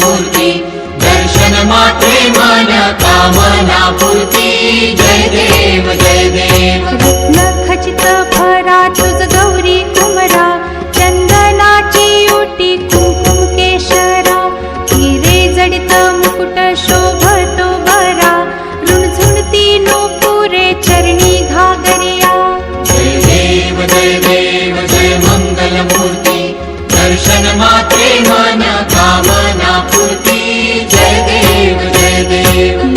मूर्ती दर्शन मात्रे मन कामना पूर्ती जय देव जय देव रत्न खचित भरा तुझ गौरी कुमरा चंदनाची ओटी कुंकुम केशरा हिरे जडित मुकुट शोभतो बरा रुणझुणती नूपुरे चरणी घागरिया जय मंगल मूर्ती दर्शन मात्रे मन कामना पूर्ती जय देव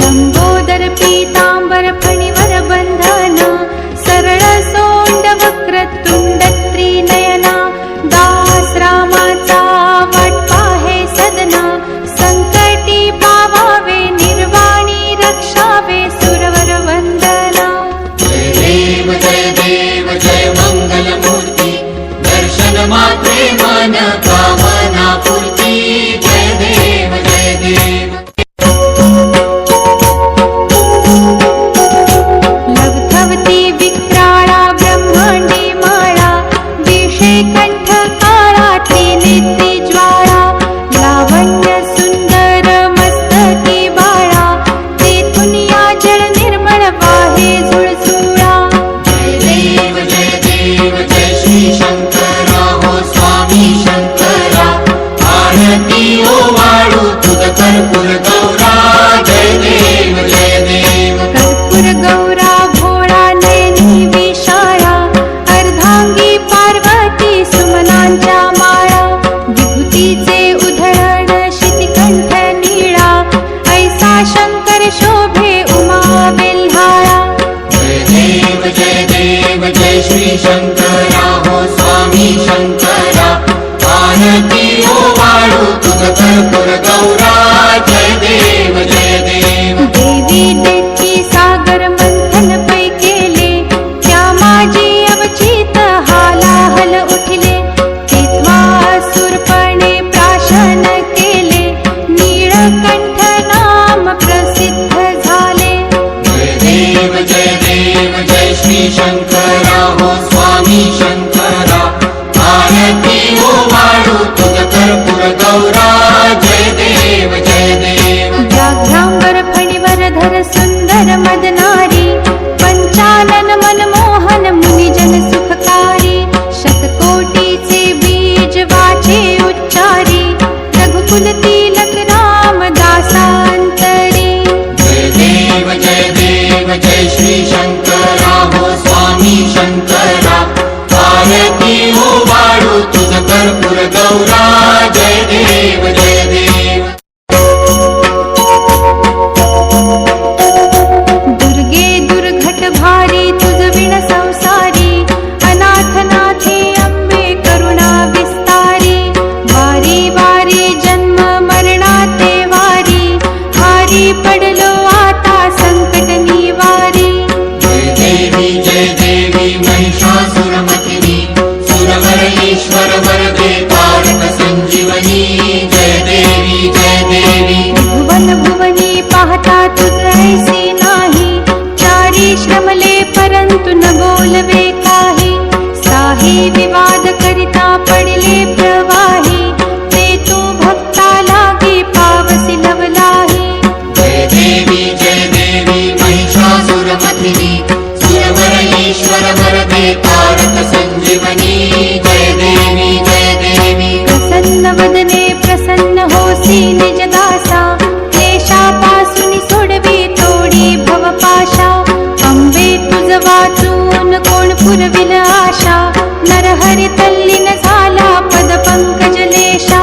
लंबोदर पीतांबर फणीवर बंधन सरळ सोंड वक्र तुंड त्रिनयना दास रामाचा वाट पाहे सदना संकटी पावावे निर्वाणी रक्षावे सुरवर वंदना जय देव जय मंगल मूर्ती दर्शन मात्रे मन कामना पूर्ती जय देव लवथवती विक्राळा ब्रह्मांडी माळा दिशे कंठ काळा त्रिनेत्री ज्वाळा लावण्य सुंदर मस्तकी बाळा तेथून या जल निर्मळ वाहे झुळझुळा जय श्री शंकरा हो स्वामी शंकरा आरती ओवाळू तुझ कर्पूर गौरा जय देव कर्पूर गौरा भोळा नयनी विशाळा अर्धांगी पार्वती सुमनांच्या माळा विभूतीचे उधळण शितिकंठ नीळा ऐसा शंकर शोभे उमा बेल्हाळा जय जय श्री शंकरा हो स्वामी शंकरा आरती ओवाळू तुझ कर्पूर गौरा जय देव देवी देती सागर मंथन पै केले त्या माझी अवचित हालाहल उठले तेव्हा असुरपणे प्राशन केले नीळकंठ नाम प्रसिद्ध झाले जय श्री शंकरा हो स्वामी शंकरा आरती ओवाळू तुझ कर्पूर गौरा जय देव व्याघ्रांबर फणीवर धर सुंदर मदनारी पंचानन मनमोहन मुनिजन सुखकारी शतकोटीचे बीज वाचे उच्चारी रघुकुल तिलक राम दासांतरी जय जय श्री शंकरा हो स्वामी शंकरा आरती ओवाळू तुझ कर्पूर गौरा जय देव दुर्गे दुर्घट भारी तुझ विण संसारी अनाथनाथे अंबे करुणा विस्तारी वारी वारी जन्म मरणाते वारी हारी पडलो आता संकट निवारी जय देवी महिषासुरमर्दिनी सुरवर ईश्वर वरदे तारक संजीवनी जय देवी भुवन भुवनी पाहता तुझ ऐसी नाही चारी श्रमले परंतु न बोलवे काही साही विवाद करिता पडले प्रवाही ते तू भक्ता लागी पावसी लवलाही जय देवी महिषासुरमर्दिनी सुरवर ईश्वर वरदे तारक संजीवनी जय देवी प्रसन्न वदने प्रसन्न होसी निज दासा क्लेशापासून सोडवी तोडी भवपाशा अंबे तुझ वाचून कोण पुरविल आशा नरहरी तल्लीन झाला पद पंकजलेशा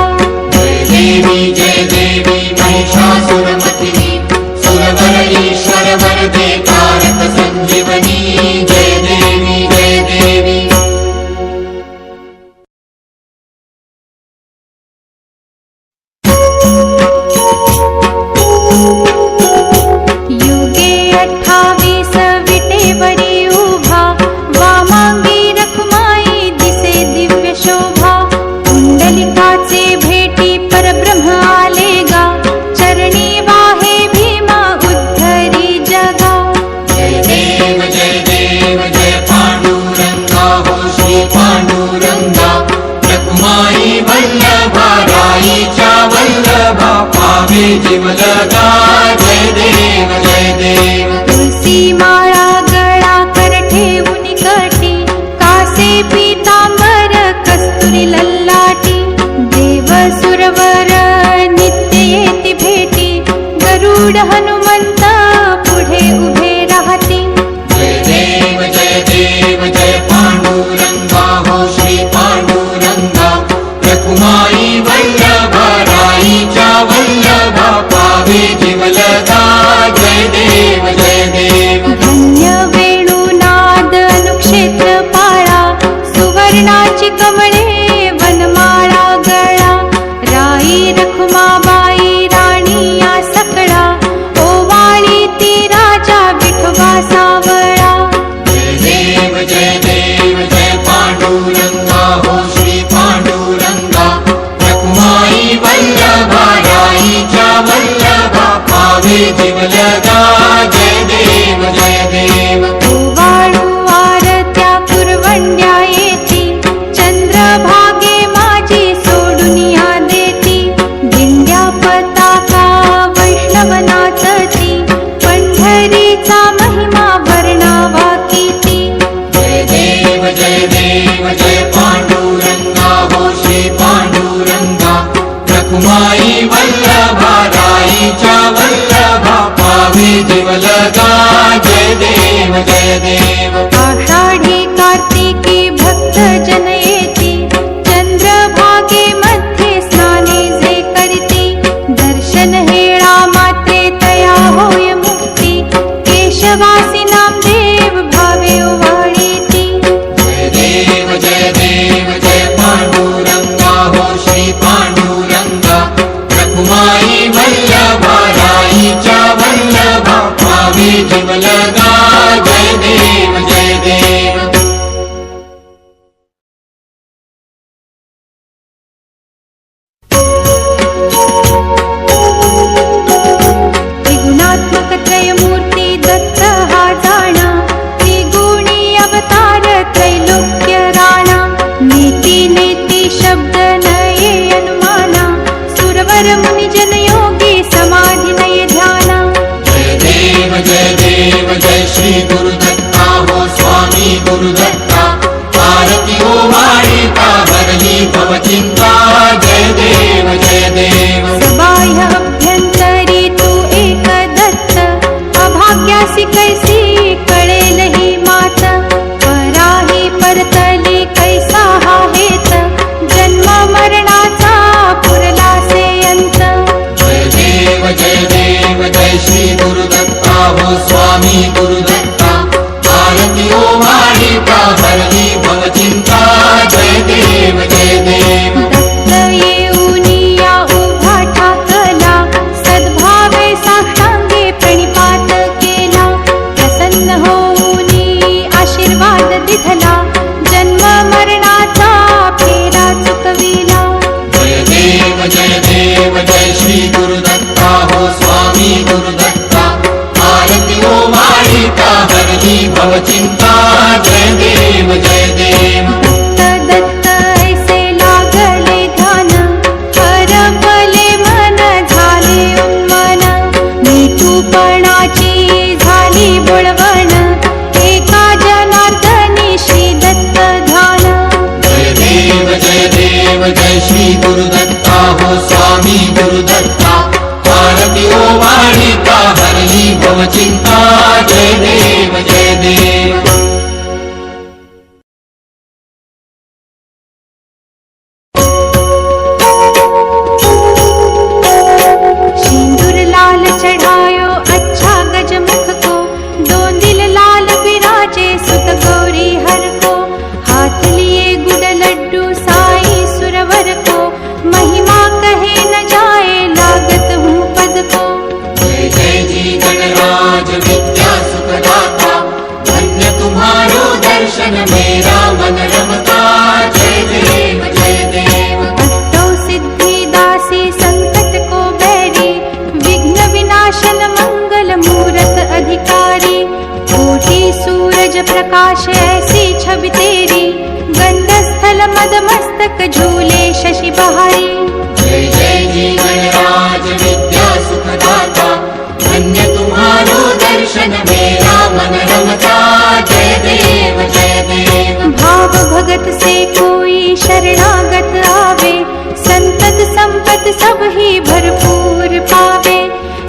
जय देवी महिषासुरमर्दिनी सुरवर ईश्वर वरदे तारक संजीवनी जय देवी युगे 28 विटेवरी उभा वामांगी रखुमाई दिसे दिव्य शोभा फुलाची कमळे वनमाळा गळा, राई रखुमाबाई राणी या सकळा, ओवाळी ती राजा विठोबा सावळा. जय देव जय पांडुरंगा हो श्री पांडुरंगा, रखुमाई वल्लभा राईच्या वल्लभा, पावे जीवलगा. जय देव जय देव. ओवाळू आरत्या कुरवंड्या येती, चंद्रभागे माझी सोडून या देती, दिंड्या पताका वैष्णव नाचती, पंढरीचा महिमा वर्णावा किती. जय देव जय पांडुरंगा हो श्री पांडुरंगा, रखुमाई वल्लभा राईच्या वल्लभा, पावे जीवलगा. जय देव जय देव. आषाढी कार्तिकी भक्त जन येती, चंद्रभागे मध्ये स्नाने जे करती, दर्शन हेळा मात्रे तया होय मुक्ती, केशवासी नामदेव भावे ओवाळीती. जय देव जय पांडुरंगा हो श्री पांडुरंगा, रखुमाई वल्लभा राईच्या वल्लभा, पावे जीवलगा. जय देव जय देव. त्रिगुणात्मक त्रयमूर्ती दत्त हा जाणा, त्रिगुणी अवतार त्रैलोक्य राणा, नीती नेती शब्द नये अनुमाना, सुरवर मुनी जन योगी समाधी नये ध्याना. जय देव जय श्री गुरुदत्ता हो स्वामी गुरुदत्ता, आरती ओवाळीता हरली भवचिंता. जय देव जय देव. सबाह्य अभ्यंतरी तू एक दत्त, अभाग्यासी कैसी कळेल ही मात, पराही परतली कैसा हा हेत, जन्म मरणाचा पुरलासे अंत. जय देव जय श्री गुरुदत्ता हो स्वामी गुरुदत्ता, आरती ओवाळीता हरली भवचिंता. जय देव जय देव. दत्त येऊनी या उभा ठाकला, सद्भावे साष्टांगे प्रणिपात केला, प्रसन्न होऊनी आशीर्वाद दिधला, जन्म मरणाचा फेरा चुकविला. जय देव जय श्री गुरुदत्ता हो स्वामी गुरुदत्ता, आरती ओवाळीता हरली भवचिंता. जय देव जय देव. दत्त दत्त ऐसे लागले ध्यान, हरपले मन झाले उन्मन, मिठूपणाची झाली बोळवण, एका जनार्दनी श्री दत्त ध्यान. जय देव जय श्री गुरुदत्ता हो स्वामी गुरुदत्ता, आरती ओवाळीता हरली भवचिंता. जय देव जय देव. सिंदूर लाल चढ़ायो अच्छा गजमुख को, दो दिल लाल विराजे सुत गौरी हर को, हाथ लिए गुड़ लड्डू साई सुरवर को, महिमा कहे न जाए लागत हूँ पद को. जय जी गणराज विद्या सुखदाता, धन्य तुम्हारो दर्शन मेरा मन रमता. जय देव जय देव. अष्टौ सिद्धि दासी संकट को बैरी, विघ्न विनाशन मंगल मूरत अधिकारी, कोटि सूरज प्रकाश ऐसी छवि तेरी, गंध स्थल मद मस्तक झूले शशि बहारी. जय जी गणराज विद्या सुखदाता, धन्य तुम्हारो दर्शन मेरा मन रमता. जय देव जय देव. भाव भगत से कोई शरणागत आवे, संतत संपत सब ही भरपूर पावे,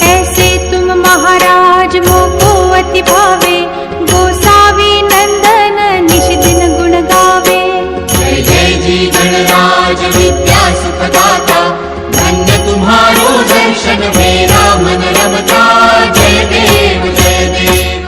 ऐसे तुम महाराज मोको अति भावे, गोसावी नंदन निश दिन गुण गावे. जय जी गणराज विद्या सुखदाता, धन्य तुम्हारो दर्शन मेरा मन रमता. जय देव जय देव.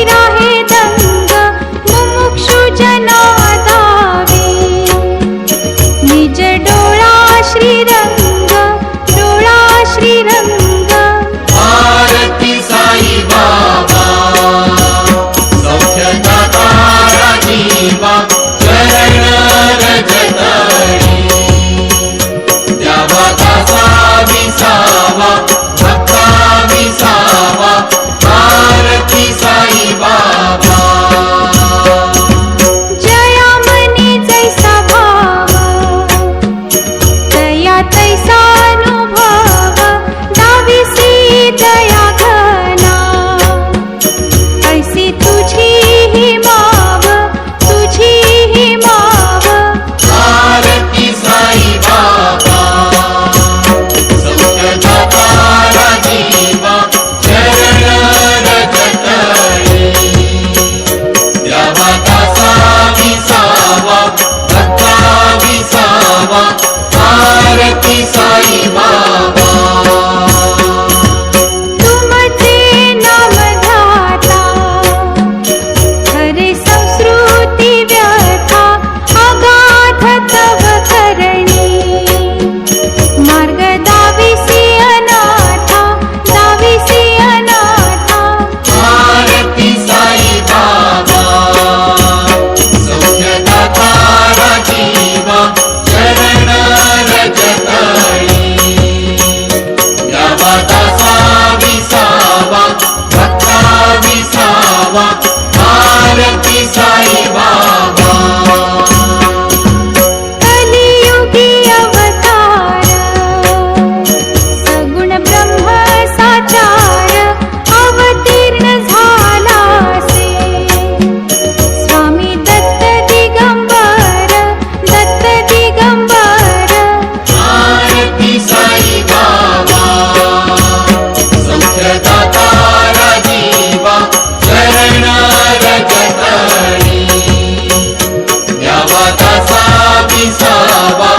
राहे दंग मुमुक्षु जना दावी निज डोळा श्रीरंग डोळा श्रीरंग आरती साई बाबा सौख्यदाता राजीवा चरण रजतळी द्यावा दासा विसावा भक्ता विसावा आरती साई बाबा जया मनी जैसा भाव दया तैसा अनुभव दाविसी दया घना ऐसी तुझी ही माव तुझी ही माव आरती साई बाबा सौख्यदाता राजीवा चरण रजतळी द्यावा दासा विसावा भक्ता विसावा आरती साई बाबा तुमचे नाम ध्याता खरे संस्कृती व्यथा अगाध तव करणी मार्ग दाविसी अनाथा दाविसी अनाथा आरती साई बाबा सौख्यदाता राजीवा चरण रजतळी द्यावा दासा विसावा भक्ता विसावा आरती साई बाबा कलियुगी अवतार सगुण ब्रह्म साचार अवतीर्ण झालासे स्वामी दत्त दिगंबर दत्त दिगंबर आरती साई बाबा सौख्यदाता राजीवा चरण रजतळी द्यावा दासा विसावा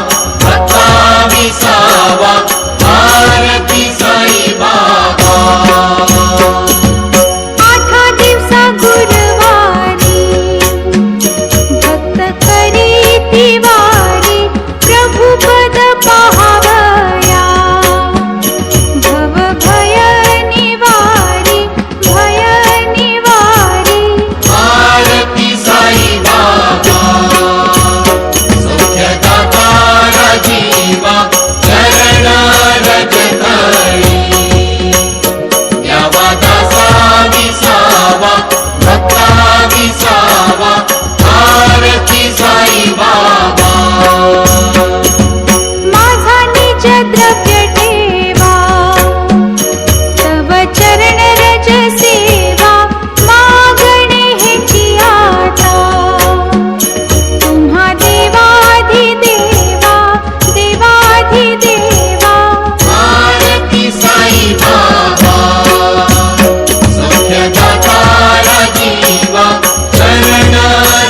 भक्ता विसावा आरती साई बाबा आठा दिवसा गुरुवारी भक्त करी तिवारी प्रभु पद पाहावया भव भय निवारी भय निवारी आरती साई बाबा सौख्यदाता राजीवा चरण रजतळी द्यावा दासा विसावा भक्ता विसावा आरती साई बाबा माझा निज द्रव्य ठेवा तव चरण रज सेवा मागणे हेची आता तुम्हा देवाधिदेवा देवाधिदेवा आरती साई बाबा सौख्यदाता राजीवा चरण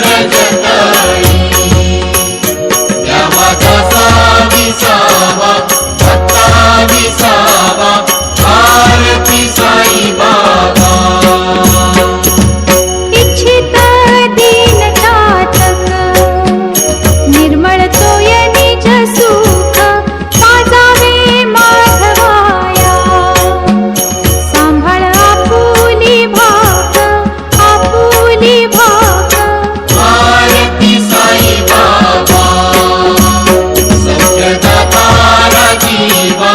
रजतळी द्यावा दासा विसावा भक्ता विसावा आरती साई बाबा इच्छित दीन चातक निर्मळ तोय निज सुख पाजावे माधवाया सांभाळ आपुली भाग आपुली भाग आरती साई बाबा सौख्यदाता राजीवा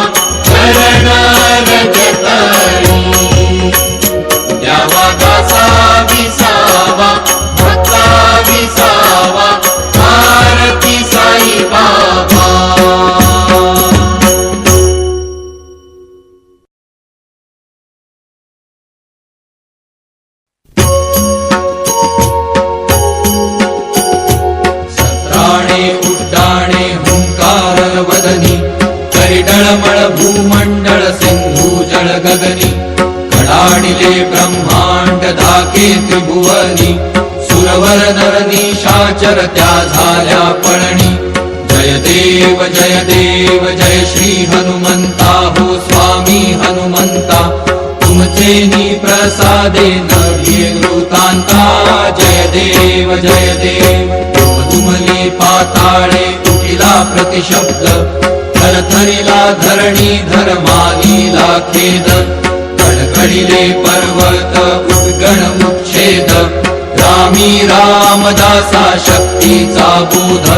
चरण रजतळी द्यावा दासा विसावा भक्ता विसावा आरती साई बाबा सत्राणे उड्डाणे हुंकार वदनी करिडळमळ भूमंडळ सिंधू जळ गगनी कडाडिले ब्रह्मांड धाके त्रिभुवनी सुरवर नर निशाचर त्या झाल्या पळणी जय देव जय श्री हनुमंता हो स्वामी हनुमंता तुमचे तुमचेनी प्रसादे नव्ये वृतांता जय देव जय देव तुमली पाताळे उठिला प्रतिशब्द थरथरिला धरणी धर्मालीला खेद कडकडीले पर्वत उद्गण उच्छेद रामी रामदासा शक्तीचा बोध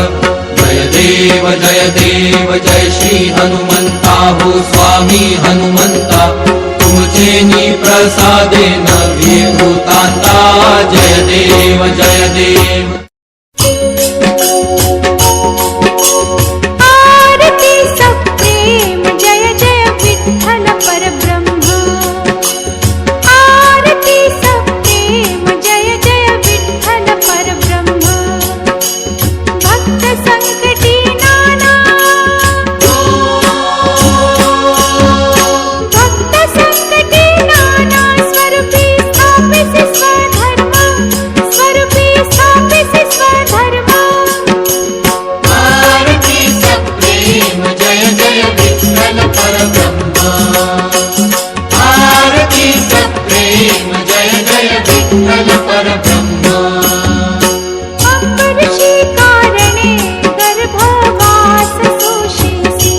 जय देव जय श्री हनुमंता हो स्वामी हनुमंता तुमचेनी प्रसादे नव्ये वृतांता जय देव जय देव आरती सप्रेम जय जय विठ्ठल परब्रह्म आरती सप्रेम जय जय विठ्ठल परब्रह्म भक्त संकटी नाना भक्त संकटी नाना स्वरूपी स्थापिसी स्वधर्म स्वरूपी स्थापिसी स्वधर्म आरती सप्रेम जय जय विठ्ठल परब्रह्म आरती सप्रेम जय जय विठ्ठल परब्रह्म अंबरशी कारणे गर्भवास सोशिसी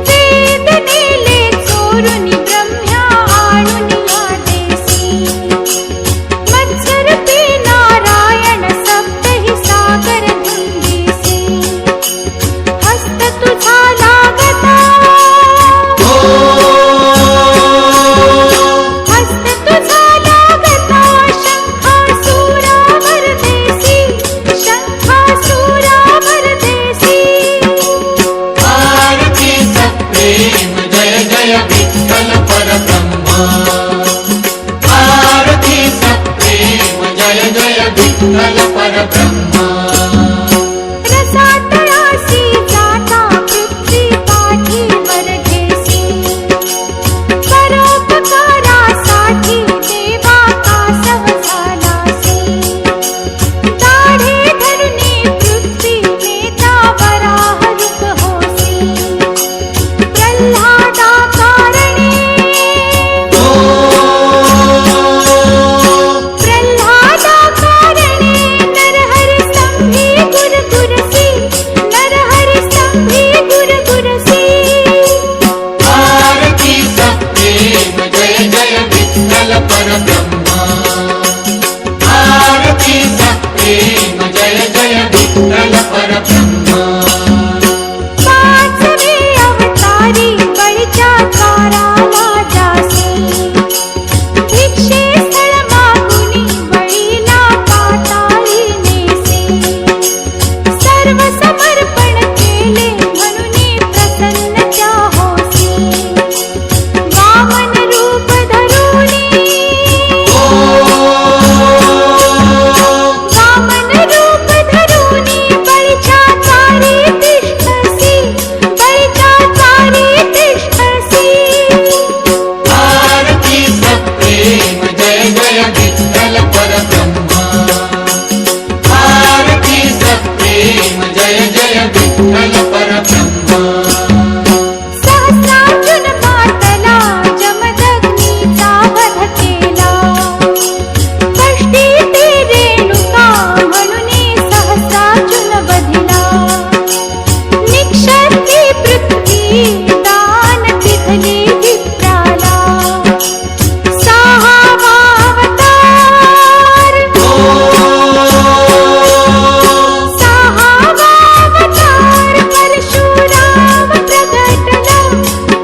वेद नेले चोरुनी ब्रह्म्या आणुनी आदेसी मत्सरूपी नारायण सप्तही सागर धुंदीसी हस्त तुझा लागता हस्त तुझा लागता शंखासुरावर देसी शंखासुरावर देसी आरती सप्रेम जय जय विठ्ठल परब्रह्म आरती सप्रेम जय जय विठ्ठल परब्रह्म रसातळासी जाता पृथ्वी पाठीवर घेसी परोपकारासाठी देवा कासव झालासी दाढे धरुनी पृथ्वी नेता वराह रूप होसी प्रल्हादा कारणे प्रल्हादा कारणे नरहरि स्तंभी गुरगुरसी नरहरि स्तंभी गुरगुरसी आरती सप्रेम जय जय विठ्ठल परब्रह्म आरती सप्रेम जय जय विठ्ठल परब्रह्म पाचवे अवतारी बळीच्या द्वाराला जासी भिक्षे स्थळ मागुनी बळीला पाताळी नेसी सर्व समर्पण केले म्हणून प्रसन्न त्या होसी वामन रूप धरुनी वामन रूप धरुनी बळीच्या द्वारी तिष्ठसी बळीच्या द्वारी तिष्ठसी आरती सप्रेम जय जय विठ्ठल परब्रह्म आरती सप्रेम जय जय विठ्ठल परब्रह्म सहस्रार्जुन मातला जमदग्नीचा वध केला कष्टी ते रेणुका म्हणून सहस्रार्जुन वधिला निक्षत्री पृथ्वी दान तिथली विप्राला सहावा अवतार सहावा अवतार परशुराम प्रगटला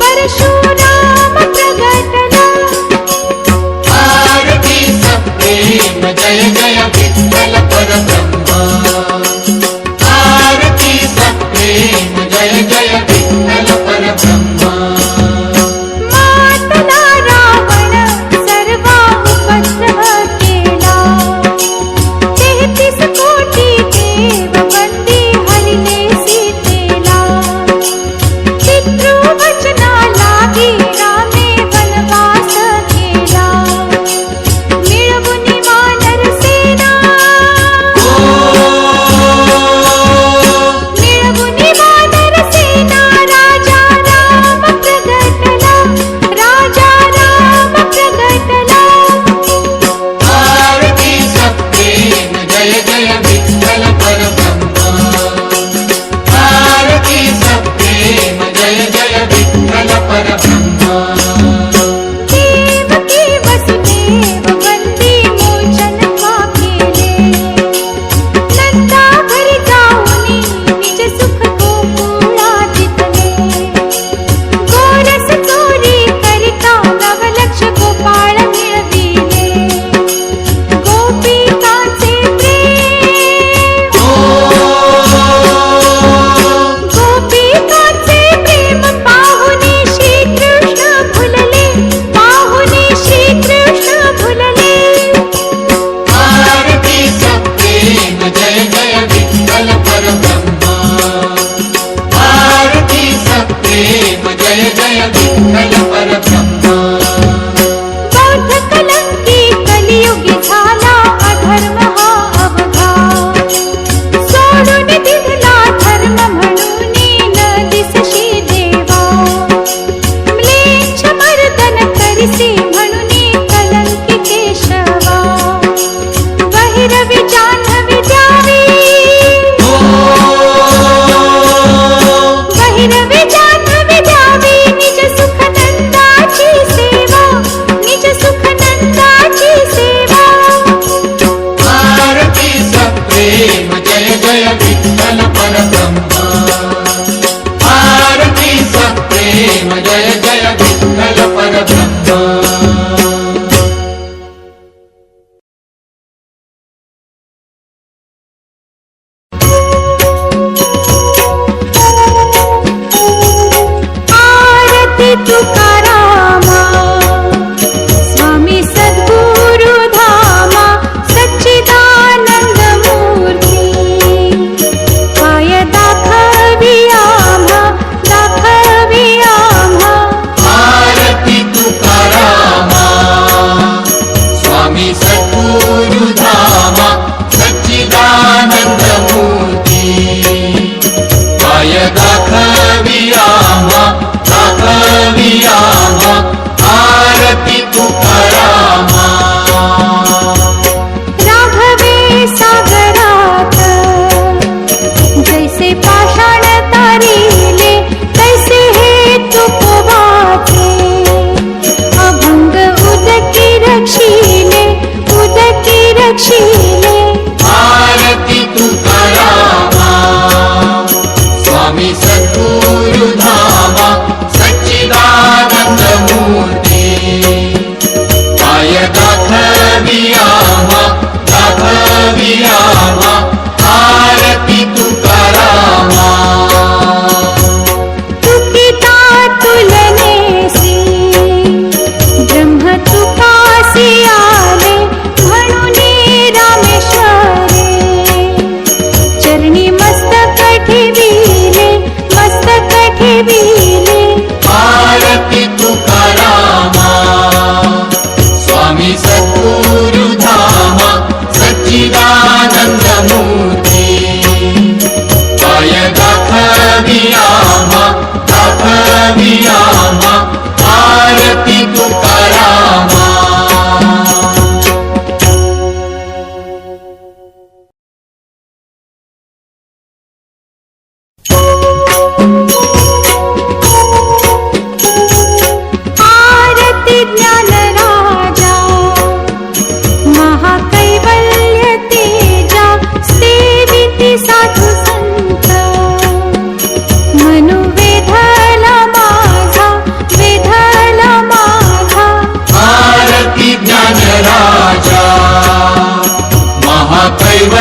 परशुराम प्रगटला आरती सप्रेम जय जय विठ्ठल परब्रह्म आरती सप्रेम जय जय विठ्ठल परब्रह्म मातला रावण सर्वा उपद्रव केला 33 कोटी देव बंदी हरिले सीतेला पितृवचना लागी रामे वनवास केला मिळवुनी वानर सेना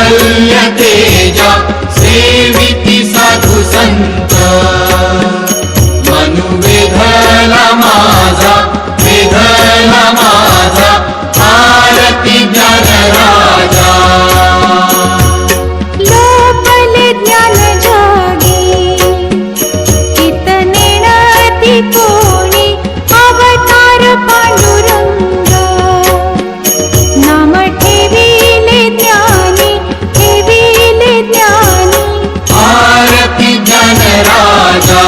कैवल्य तेजा सेविती साधू संत मनु वेधला माझा आरती ज्ञान राजा लोपले ज्ञान जगी चितनेणती कोणी अवतार पांडुरंग नाम ठेविले ज्ञानी आरती ज्ञान राजा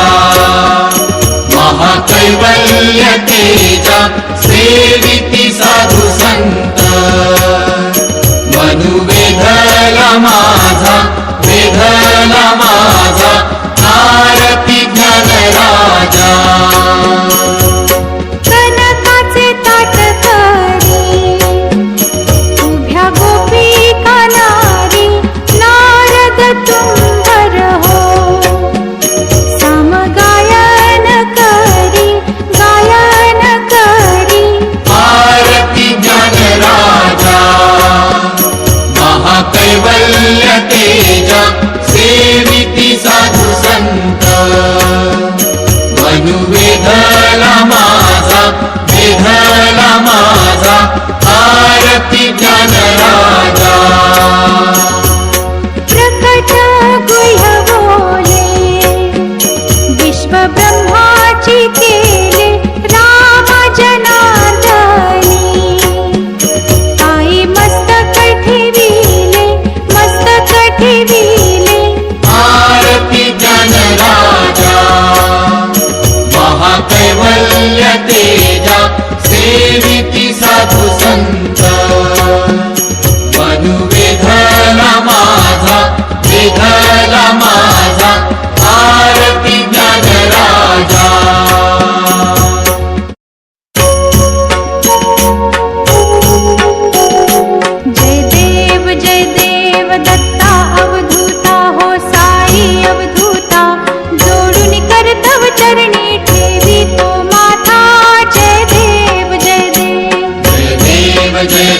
महाकैवल्य तेजा सेविती साधू संत मनु वेधला माझा आरती ज्ञान राजा कनकाचे ताट करी उभ्या गोपिका नारी नारद तुंबर हो सामगायन करी आरती ज्ञान राजा महाकैवल्य तेजा सेविती साधू संत मनु वेधला माझा आरती ज्ञान राजा प्रकट गुह्य बोले विश्व ब्रह्माची केले राम जनार्दनी आई मस्तक ठेविले आरती ज्ञान राजा महाकैवल्य तेजा सेविती साधू संत मनु वेधला माझा आरती ज्ञान राजा जय देव दत्ता अवधूता हो साई अवधूता जोडून करतव चरणी ठेवी तो माथा जय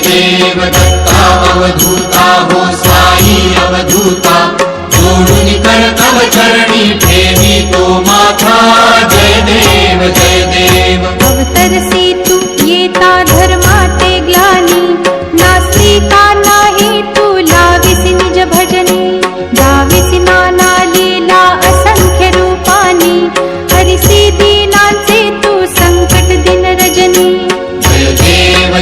देव दत्ता अवधूता हो साई अवधूता जोडून करतव चरणी ठेवी तो माथा जय देव अवतरसी तू येता धर्माते ग्लानी नास्तिका नाही तुला विसी निज भजनी गाविसी नाना लीला असंख्य रूपानी हरिसी दीनांचे तू संकट दिन रजनी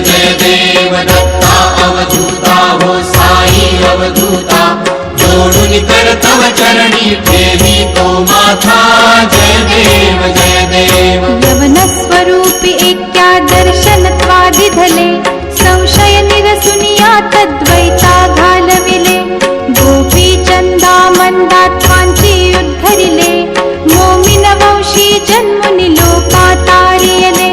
जय देव दत्ता अवधूता हो साई अवधूता जोडून करतव चरणी ठेवी तो माथा जय देव यवन स्वरूपी एक्या दर्शनत्वादिधले संशय निरसुनिया तद्वैता घालविले गोपी चंदा मंदात्वांची उद्धरिले मोमिन वंशी जन्मुनी लोका तारियले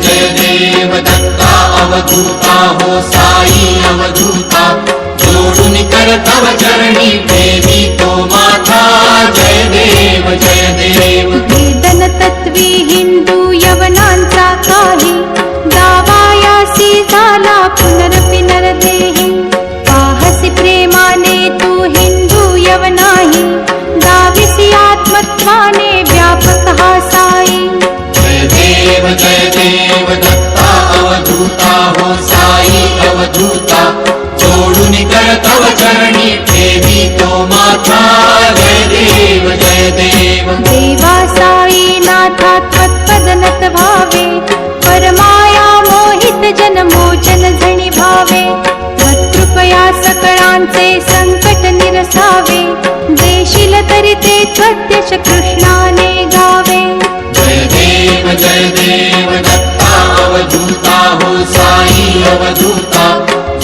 जय देव दत्ता अवधूता हो साई अवधूता जोडून करतव चरणी ठेवी तो माथा जय देव वेदन तत्वी हिंदू यवनांचा काही गावायासी झाला पुनरपि नरदेही पाहसी प्रेमाने तू हिंदू यवनाही गाविसी आत्मत्वाने व्यापक हा साई जय देव दत्ता अवधूता हो साई अवधूता जोडून करतव चरणी ठेवी तो माथा जय देव देवा साई नाथा त्वत्पदनत भावे परमाया मोहित जन मोचन झणी भावे त्वत्कृपया सकळांचे संकट निरसावे देशील तरी ते त्वद्यश कृष्णाने गावे जय देव दत्ता अवधूता हो साई अवधूता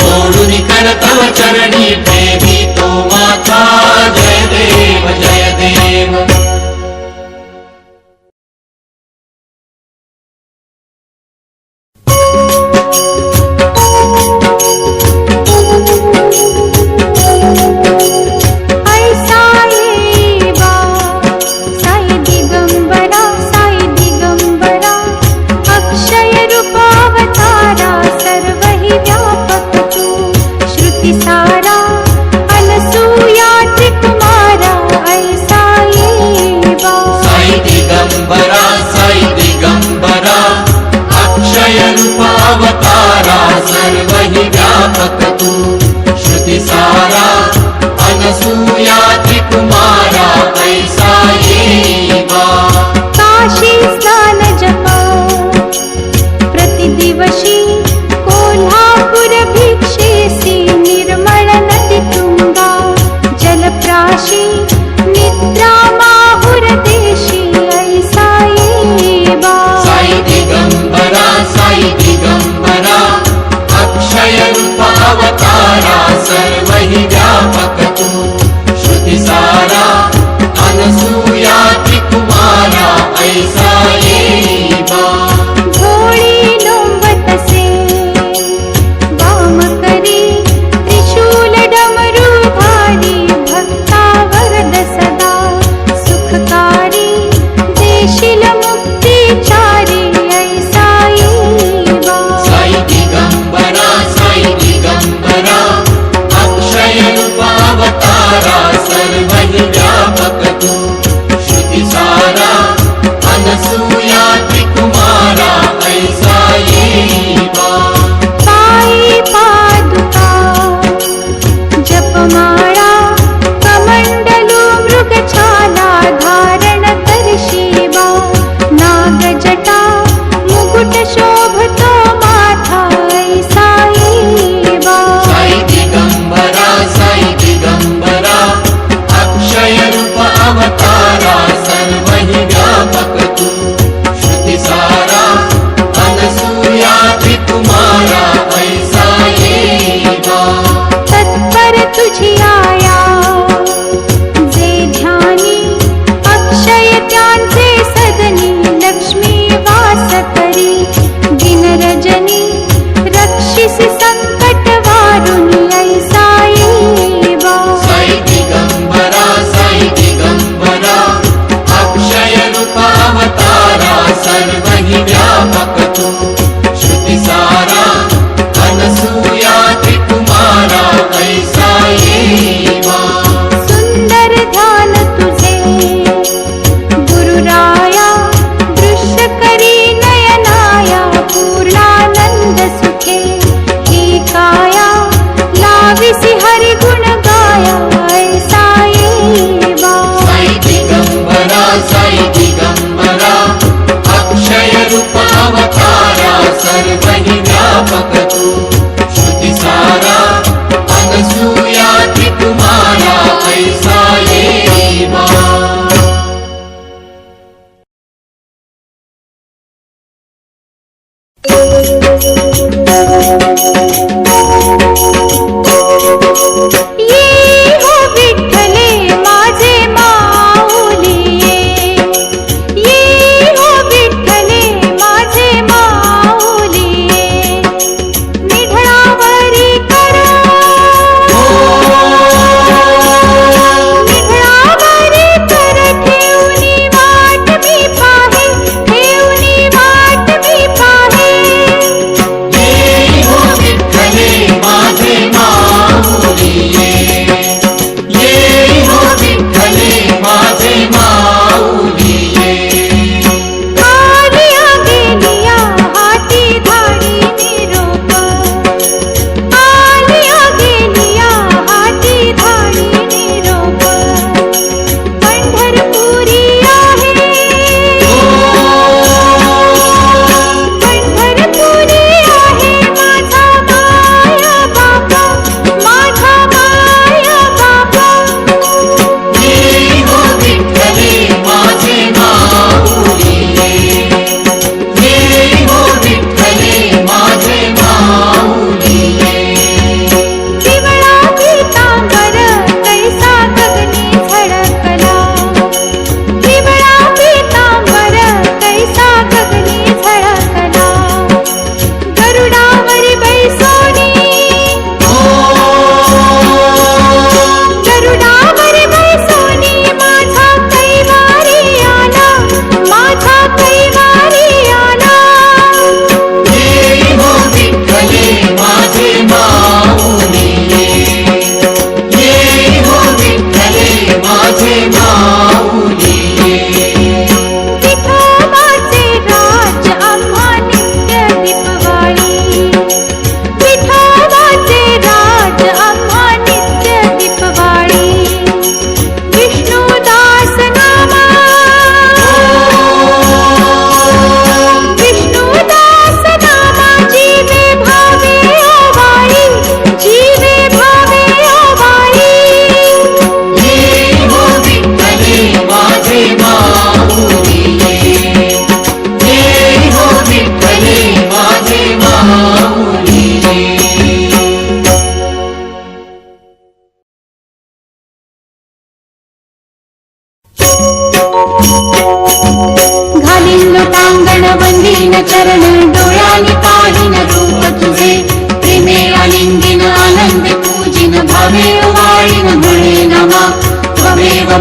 जोडून करतव चरणी ठेवी तो माथा जय देव अक्षय रूपावतारा सर्वहि व्यापक तू श्रुति अवतारा सर्व हि व्यापक तू श्रुति सारा अनसूया त्रिकुमारा ऐसा येवा काशी स्नान जप प्रतिदिवशी कोल्हापुर भिक्षेसी निर्मळ नदी तुंगा जलप्राशी निद्रा माहुर देशी ऐसा येवा साई दिगंबरा अक्षय रूप अवतारा सर्व हि व्यापक तू श्रुति सारा अनसूया त्रिकुमारा ऐसा येवा भोळी लोंबतसे वाम करी त्रिशूल डमरू भारी भक्ता वरद सदा सुखकारी देशील मुक्तिचारी ऐसा येवा साई दिगंबरा अक्षय रूप अवतारा सर्व हि व्यापक तू श्रुति सारा अनसूया त्रिकुमारा ऐसा येवा पायी पादुका जपमाळा कमंडलू मृगछाला धारण करशिवा नागजटा मुकुट शोभतो माथा ऐसा येवा साई दिगंबरा अक्षय रूप अवतारा सर्व हि व्यापक तू श्रुति सारा अनसूया त्रिकुमारा ऐसा येवा तत्पर तुझी आया जे ध्यानी अक्षय त्यांचे सदनी लक्ष्मी वास करी दिन रजनी रक्षिसी संकट वारुणी ऐसा येवा साई दिगंबरा अक्षय रूप अवतारा सर्व हि व्यापक तू श्रुति सारा अनसूया त्रिकुमारा ऐसा येवा सुंदर ध्यान तुझे गुरुराया दृश्य करी नयनाया पूर्णानंद सुखे ही काया लाविसी हरि गुण गाया ऐसा येवा साई दिगंबरा अक्षय रूप अवतारा सर्व हि व्यापक तू श्रुति सारा अनसूया त्रिकुमारा ऐसा येवा Thank you.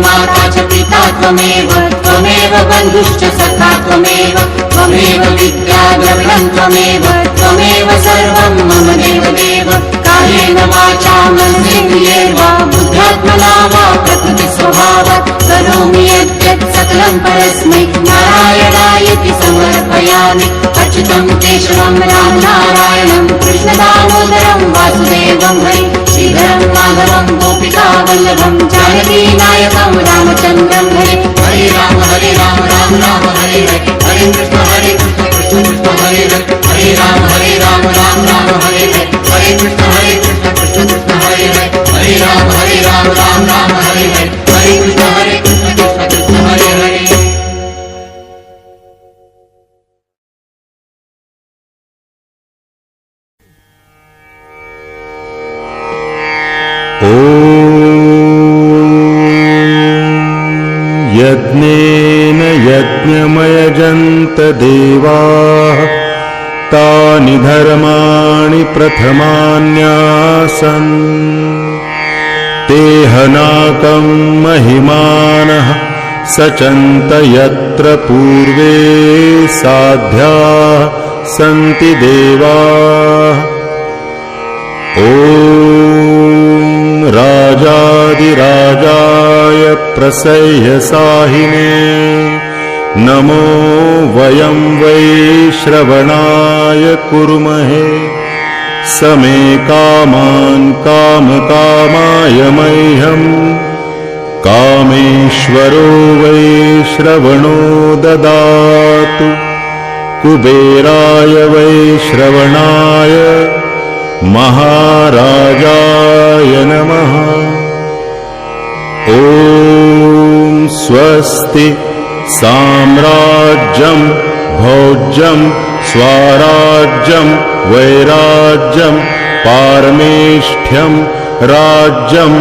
माता च पिता त्वमेव त्वमेव बन्धुश्च सखा त्वमेव त्वमेव विद्या द्रविणं त्वमेव त्वमेव सर्वं मम देवदेव कायेन वाचा मनसेन्द्रियैर्वा बुद्ध्यात्मना वा प्रकृतिस्वभावात् करोमि यद्यत् सकलं परस्मै नारायणायेति समर्पयामि अच्युतं केशवं राम नारायणं कृष्णदामोदरं वासुदेवं हरि श्रीधरं माधवं गोपिकावल्लभं जानकीनायकं रामचन्द्रं हरे हरे राम राम राम हरे हरे हरे कृष्ण कृष्ण कृष्ण हरे हरे हरे राम राम राम हरे हरे हरे कृष्ण कृष्ण कृष्ण हरे हरे हरे राम राम राम हरे हरे हरे कृष्ण कृष्ण कृष्ण हरे हरे। यज्ञेन यज्ञमयजन्त देवाः तानि धर्माणि प्रथमान्यासन् तेहनाकं महिमानः सचन्त यत्र पूर्वे साध्याः सन्ति देवाः ॐ राजाधिराजाय प्रसह्यसाहिने नमो वयं वै श्रवणाय कुर्महे समे कामान् कामकामाय मह्यम् कामेश्वरो वै श्रवणो ददातु कुबेराय वै श्रवणाय महाराजाय नमः। ॐ स्वस्ति साम्राज्यं भोज्यं स्वराज्यं वैराज्यं पारमेष्ठ्यं राज्यं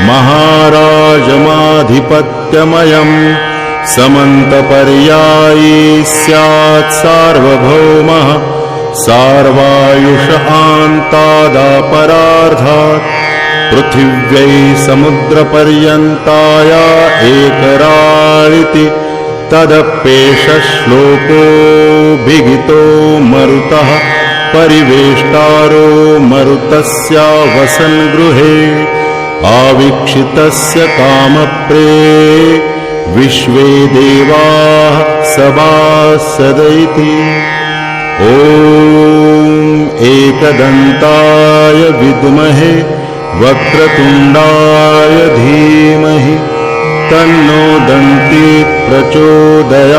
महाराजमाधिपत्यमयं समन्तपर्यायी स्यात् सार्वभौमः सार्वायुष आन्तादापरार्धात् पृथिव्यै समुद्रपर्यन्ताया एकराळिति तदप्येष श्लोकोऽभिहितो मरुतः परिवेष्टारो मरुतस्य वसन् गृहे आवीक्षितस्य कामप्रे विश्वे देवाः सभासदैति। ॐ एकदन्ताय विद्महे वक्रतुण्डाय धीमहि तन्नो दन्ती प्रचोदयात्।